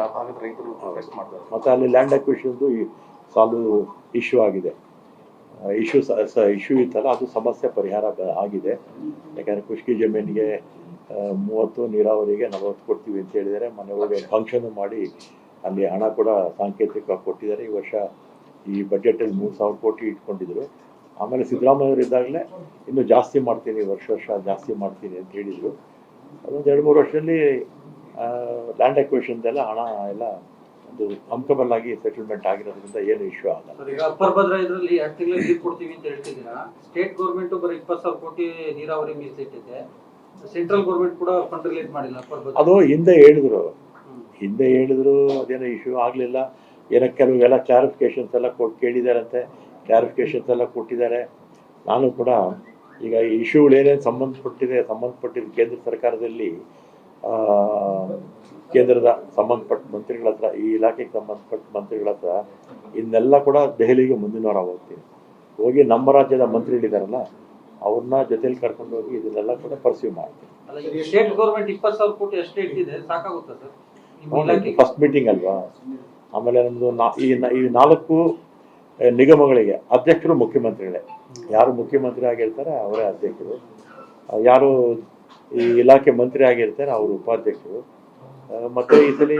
ಆ ಭಾಗದ ರೈತರು ಪ್ರೊಟೆಸ್ಟ್ ಮಾಡ್ತಾರೆ. ಮತ್ತು ಅಲ್ಲಿ ಲ್ಯಾಂಡ್ ಅಕ್ವಿಷನ್ದು ಸಾಲ್ವ್ ಇಶ್ಯೂ ಆಗಿದೆ. ಇಶ್ಯೂ ಇತ್ತಲ್ಲ, ಅದು ಸಮಸ್ಯೆ ಪರಿಹಾರ ಆಗಿದೆ. ಯಾಕಂದರೆ ಕೃಷಿ ಜಮೀನಿಗೆ 30, ನೀರಾವರಿಗೆ 40 ಕೊಡ್ತೀವಿ ಅಂತ ಹೇಳಿದರೆ, ಮೊನ್ನೆ ಹೋಗಿ ಫಂಕ್ಷನ್ ಮಾಡಿ ಅಲ್ಲಿ ಹಣ ಕೂಡ ಸಾಂಕೇತಿಕವಾಗಿ ಕೊಟ್ಟಿದ್ದಾರೆ. ಈ ವರ್ಷ ಈ ಬಜೆಟಲ್ಲಿ 3,000 ಕೋಟಿ ಇಟ್ಕೊಂಡಿದ್ರು. ಆಮೇಲೆ ಸಿದ್ದರಾಮಯ್ಯವರು ಇದ್ದಾಗಲೇ ಇನ್ನೂ ಜಾಸ್ತಿ ಮಾಡ್ತೀನಿ, ವರ್ಷ ಜಾಸ್ತಿ ಮಾಡ್ತೀನಿ ಅಂತ ಹೇಳಿದರು. ಅದೊಂದು 2-3 ವರ್ಷದಲ್ಲಿ ಲ್ಯಾಂಡ್ ಅಕ್ವಿಷನ್ದೆಲ್ಲ ಹಣ ಎಲ್ಲ ಒಂದು ಅಂಕಬಲ್ ಆಗಿ ಸೆಟಲ್ಮೆಂಟ್ ಆಗಿರೋದ್ರಿಂದ ಏನು ಇಶ್ಯೂ ಆಗಲ್ಲ. ಈಗ ಅಪ್ಪರ್ ಭದ್ರಾ ಇದರಲ್ಲಿ 2 ತಿಂಗಳು ನೀರು ಕೊಡ್ತೀವಿ ಅಂತ ಹೇಳ್ತಿದ್ದೀರಾ. ಸ್ಟೇಟ್ ಗೌರ್ಮೆಂಟ್ ಬರೀ 20,000 ಕೋಟಿ ನೀರಾವರಿ ಮೀಸಲಿಟ್ಟಿದೆ. ಸೆಂಟ್ರಲ್ ಗೌರ್ಮೆಂಟ್ ಕೂಡ ಫಂಡ್ ರಿಲೀಸ್ ಮಾಡಿಲ್ಲ ಅಪ್ಪರ್ ಭದ್ರಾ. ಅದು ಹಿಂದೆ ಹೇಳಿದ್ರು ಅದೇನೋ ಇಶ್ಯೂ ಆಗಲಿಲ್ಲ. ಏನೋ ಕೆಲವೆಲ್ಲ ಕ್ಲಾರಿಫಿಕೇಶನ್ಸ್ ಎಲ್ಲ ಕೇಳಿದಾರಂತೆ, ಕ್ಲಾರಿಫಿಕೇಶನ್ಸ್ ಎಲ್ಲ ಕೊಟ್ಟಿದ್ದಾರೆ. ನಾನು ಕೂಡ ಈಗ ಈ ಇಶ್ಯೂಗಳು ಏನೇನು ಸಂಬಂಧಪಟ್ಟಿದ್ದು ಕೇಂದ್ರ ಸರ್ಕಾರದಲ್ಲಿ ಕೇಂದ್ರದ ಸಂಬಂಧಪಟ್ಟ ಮಂತ್ರಿಗಳ ಹತ್ರ, ಈ ಇಲಾಖೆಗೆ ಸಂಬಂಧಪಟ್ಟ ಮಂತ್ರಿಗಳ ಹತ್ರ ಇನ್ನೆಲ್ಲ ಕೂಡ ದೆಹಲಿಗೆ ಮುಂದಿನ ವಾರ ಹೋಗಿ ನಮ್ಮ ರಾಜ್ಯದ ಮಂತ್ರಿಗಳಿದಾರಲ್ಲ ಅವ್ರನ್ನ ಜೊತೆಲಿ ಕರ್ಕೊಂಡು ಹೋಗಿ ಇದನ್ನೆಲ್ಲ ಕೂಡ ಪರ್ಸ್ಯೂ ಮಾಡ್ತೀವಿ. ಸ್ಟೇಟ್ ಗೌರ್ಮೆಂಟ್ 20,000 ಕೋಟಿ ಅಷ್ಟೇ ಇಟ್ಟಿದೆ, ಸಾಕಾಗುತ್ತಾ ಸರ್? ಫಸ್ಟ್ ಮೀಟಿಂಗ್ ಅಲ್ವಾ. ಆಮೇಲೆ ನಮ್ಮದು ಈ 4 ನಿಗಮಗಳಿಗೆ ಅಧ್ಯಕ್ಷರು ಮುಖ್ಯಮಂತ್ರಿಗಳೇ. ಯಾರು ಮುಖ್ಯಮಂತ್ರಿ ಆಗಿರ್ತಾರೆ ಅವರೇ ಅಧ್ಯಕ್ಷರು, ಯಾರು ಈ ಇಲಾಖೆ ಮಂತ್ರಿ ಆಗಿರ್ತಾರೆ ಅವರು ಉಪಾಧ್ಯಕ್ಷರು. ಮತ್ತು ಈ ಸಲ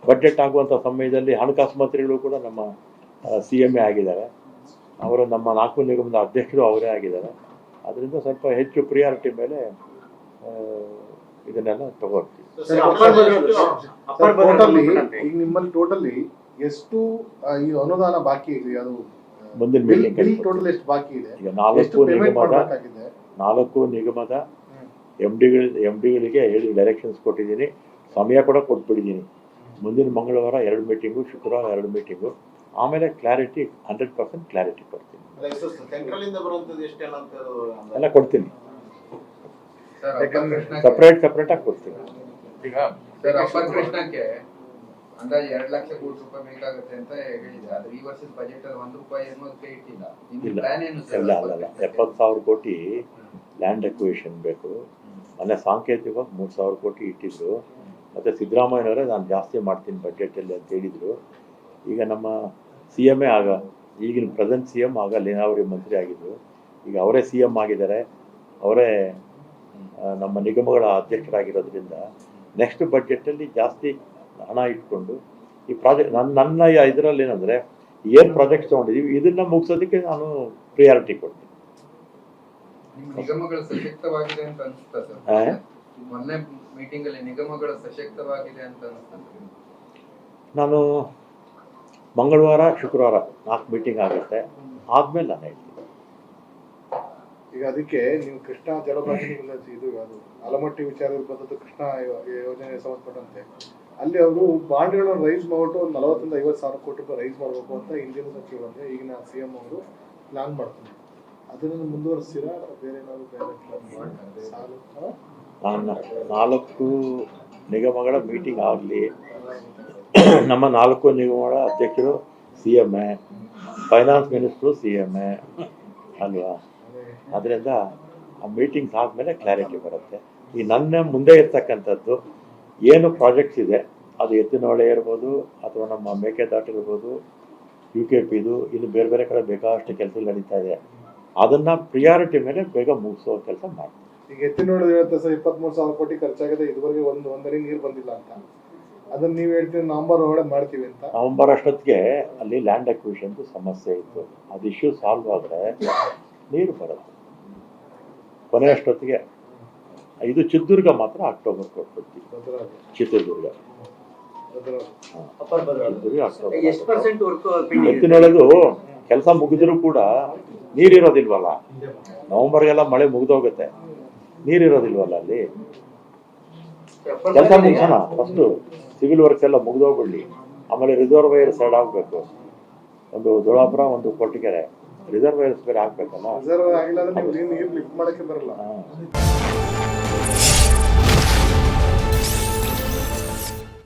ಬಜೆಟ್ ಆಗುವಂಥ ಸಮಯದಲ್ಲಿ ಹಣಕಾಸು ಮಂತ್ರಿಗಳು ಕೂಡ ನಮ್ಮ CMA ಆಗಿದ್ದಾರೆ. ಅವರು ನಮ್ಮ 4 ನಿಗಮದ ಅಧ್ಯಕ್ಷರು ಅವರೇ ಆಗಿದ್ದಾರೆ. ಅದರಿಂದ ಸ್ವಲ್ಪ ಹೆಚ್ಚು ಪ್ರಿಯಾರಿಟಿ ಮೇಲೆ ಇದನ್ನೆಲ್ಲ ತಗೋತೀವಿ. ಈಗ ನಿಮ್ಮಲ್ಲಿ ಟೋಟಲಿ ಎಷ್ಟು ಈ ಅನುದಾನ ಬಾಕಿ ಇದೆ? ಅದು ಮುಂದಿನ ಮೀಟಿಂಗ್ ಟೋಟಲ್ ಎಷ್ಟು ಬಾಕಿ ಇದೆ? ಈಗ 4 ನಿಗಮದ MDಗಳಿಗೆ ಹೇಳಿ ಡೈರೆಕ್ಷನ್ಸ್ ಕೊಟ್ಟಿದ್ದೀನಿ, ಸಮಯ ಕೂಡ ಕೊಟ್ಬಿಟ್ಟಿದ್ದೀನಿ. ಮುಂದಿನ ಮಂಗಳವಾರ 2 ಮೀಟಿಂಗು, ಶುಕ್ರವಾರ 2 ಮೀಟಿಂಗು, ಆಮೇಲೆ ಕ್ಲಾರಿಟಿ 100% ಕ್ಲಾರಿಟಿ ಕೊಡ್ತೀನಿ. ಎಲ್ಲ ಕೊಡ್ತೀನಿ, ಸಪ್ರೇಟ್ ಆಗಿ ಕೊಡ್ತೀನಿ. ಈಗ ಸರ್ ಅಪ್ಪರ್ ಕೃಷ್ಣಕ್ಕೆ ಅಂದಾಜು 2 ಲಕ್ಷ ಕೋಟಿ ರೂಪಾಯಿ ಬೇಕಾಗುತ್ತೆ ಅಂತ ಹೇಳಿದೆ. ಆದ್ರೆ ಈ ವರ್ಷದ ಬಜೆಟ್ ಅಲ್ಲಿ 1 ರೂಪಾಯಿ ಕೈ ಇಟ್ಟಿಲ್ಲ. ಅಲ್ಲ 70,000 ಕೋಟಿ ಲ್ಯಾಂಡ್ ಅಕ್ವಿಷನ್ ಬೇಕು. ಮೊನ್ನೆ ಸಾಂಕೇತಿಕವಾಗಿ 3,000 ಕೋಟಿ ಇಟ್ಟಿದ್ರು. ಮತ್ತು ಸಿದ್ದರಾಮಯ್ಯನವರೇ ನಾನು ಜಾಸ್ತಿ ಮಾಡ್ತೀನಿ ಬಜೆಟಲ್ಲಿ ಅಂತ ಹೇಳಿದರು. ಈಗ ನಮ್ಮ CMA ಈಗಿನ ಪ್ರೆಸೆಂಟ್ CM ಆಗ ನೀರಾವರಿ ಮಂತ್ರಿ ಆಗಿದ್ದರು. ಈಗ ಅವರೇ CM ಆಗಿದ್ದಾರೆ, ಅವರೇ ನಮ್ಮ ನಿಗಮಗಳ ಅಧ್ಯಕ್ಷರಾಗಿರೋದ್ರಿಂದ ನೆಕ್ಸ್ಟ್ ಬಜೆಟಲ್ಲಿ ಜಾಸ್ತಿ ಹಣ ಇಟ್ಕೊಂಡು ಈ ಪ್ರಾಜೆಕ್ಟ್ ನನ್ನ ಇದರಲ್ಲಿ ಏನಂದರೆ ಏನು ಪ್ರಾಜೆಕ್ಟ್ಸ್ ತೊಗೊಂಡಿದ್ದೀವಿ ಇದನ್ನು ಮುಗಿಸೋದಕ್ಕೆ ನಾನು ಪ್ರಿಯಾರಿಟಿ ಕೊಡ್ತೀನಿ. ನಿಗಮಗಳು ಸಶಕ್ತವಾಗಿದೆ ಅಂತ ಅನಿಸ್ತಾ ಸರ್? ಮೊನ್ನೆ ಮೀಟಿಂಗ್ ಅಲ್ಲಿ ನಿಗಮಗಳು ಸಶಕ್ತವಾಗಿದೆ ಅಂತ ಅನಿಸ್ತದೆ. ನಾನು ಮಂಗಳವಾರ ಶುಕ್ರವಾರ 4 ಮೀಟಿಂಗ್ ಆಗುತ್ತೆ, ಆದ್ಮೇಲೆ ನಾನು ಹೇಳ್ತೀನಿ. ಈಗ ಅದಕ್ಕೆ ನೀವು ಕೃಷ್ಣ ಜಲವಾಹಿನಿಗಳ ಇದು ಅದು ಆಲಮಟ್ಟಿ ವಿಚಾರದಲ್ಲಿ ಬಂದದ್ದು ಕೃಷ್ಣ ಯೋಜನೆಗೆ ಸಂಬಂಧಪಟ್ಟಂತೆ ಅಲ್ಲಿ ಅವರು ಬಾಂಡ್ಗಳನ್ನು ರೈಸ್ ಮಾಡಿಬಿಟ್ಟು 40,000 50,000 ಕೋಟಿ ರೂಪಾಯಿ ರೈಸ್ ಮಾಡಬೇಕು ಅಂತ ಹಿಂದಿನ ಸಚಿವರು ಅಂದರೆ ಈಗಿನ CM ಅವರು ಪ್ಲಾನ್ ಮಾಡ್ತಾರೆ. ಅದನ್ನು ಮುಂದುವರಿಸ್ತೀರಾ ಬೇರೆ ಏನಾದ್ರು ನಾನು 4 ನಿಗಮಗಳ ಮೀಟಿಂಗ್ ಆಗಲಿ, ನಮ್ಮ 4 ನಿಗಮಗಳ ಅಧ್ಯಕ್ಷರು CMA, ಫೈನಾನ್ಸ್ ಮಿನಿಸ್ಟ್ರು CMA ಅಲ್ವಾ. ಅದರಿಂದ ಆ ಮೀಟಿಂಗ್ಸ್ ಆದಮೇಲೆ ಕ್ಲಾರಿಟಿ ಬರುತ್ತೆ. ಈ ನನ್ನ ಮುಂದೆ ಇರ್ತಕ್ಕಂಥದ್ದು ಏನು ಪ್ರಾಜೆಕ್ಟ್ಸ್ ಇದೆ, ಅದು ಎತ್ತಿನಹೊಳೆ ಇರ್ಬೋದು ಅಥವಾ ನಮ್ಮ ಮೇಕೆದಾಟು ಇರ್ಬೋದು, UKPದು, ಇನ್ನು ಬೇರೆ ಕಡೆ ಬೇಕಾದಷ್ಟು ಕೆಲಸ ನಡೀತಾ ಇದೆ. ಅದನ್ನು ಪ್ರಿಯಾರಿಟಿ ಮೇಲೆ ಬೇಗ ಮುಗಿಸೋ ಕೆಲಸ ಮಾಡ್ತೀವಿ. ಈಗ ಎತ್ತಿನಹೊಳೆ 23,000 ಕೋಟಿ ಖರ್ಚಾಗಿದೆ, ಇದುವರೆಗೆ ಒಂದರಿ ನೀರು ಬಂದಿಲ್ಲ ಅಂತ. ಅದನ್ನು ನೀವು ಹೇಳ್ತೀವಿ ನವೆಂಬರ್ ಒಳಗಡೆ ಮಾಡ್ತೀವಿ ಅಂತ. ನವೆಂಬರ್ ಅಷ್ಟೊತ್ತಿಗೆ ಅಲ್ಲಿ ಲ್ಯಾಂಡ್ ಅಕ್ವಿಷನ್ದು ಸಮಸ್ಯೆ ಇತ್ತು, ಅದು ಇಶ್ಯೂ ಸಾಲ್ವ್ ಆದರೆ ನೀರು ಬರುತ್ತೆ. ಕೊನೆ ಅಷ್ಟೊತ್ತಿಗೆ ಇದು ಚಿತ್ರದುರ್ಗ ಮಾತ್ರ ಅಕ್ಟೋಬರ್ ಕೊಟ್ಬಿಡ್ತೀವಿ. ಚಿತ್ರದುರ್ಗ ಎತ್ತಿನೊಳದು ಕೆಲಸ ಮುಗಿದ್ರು ಕೂಡ ನೀರಿರೋದಿಲ್ವಲ್ಲ, ನವೆಂಬರ್ಗೆಲ್ಲ ಮಳೆ ಮುಗಿದೋಗುತ್ತೆ, ನೀರಿರೋದಿಲ್ವಲ್ಲ ಅಲ್ಲಿ. ಕೆಲಸ ಮುಗಿಸೋಣ, ಫಸ್ಟು ಸಿವಿಲ್ ವರ್ಕ್ಸ್ ಎಲ್ಲ ಮುಗಿದೋಗ್ಬಿಡ್ಲಿ, ಆಮೇಲೆ ರಿಸರ್ವೈರ್ ಸೈಡ್ ಆಗಬೇಕು. ಒಂದು ದೊಳಾಪುರ, ಒಂದು ಕೊಟ್ಟಿಗೆರೆ ರಿಸರ್ವೈರ್ಸ್ ಬೇರೆ ಹಾಕ್ಬೇಕಲ್ಲ. ರಿಸರ್ವ್ ಆಗಿಲ್ಲ ಅಂದ್ರೆ ನೀವು ನೀರು ಲಿಫ್ಟ್ ಮಾಡಕ್ಕೆ ಬರಲ್ಲ.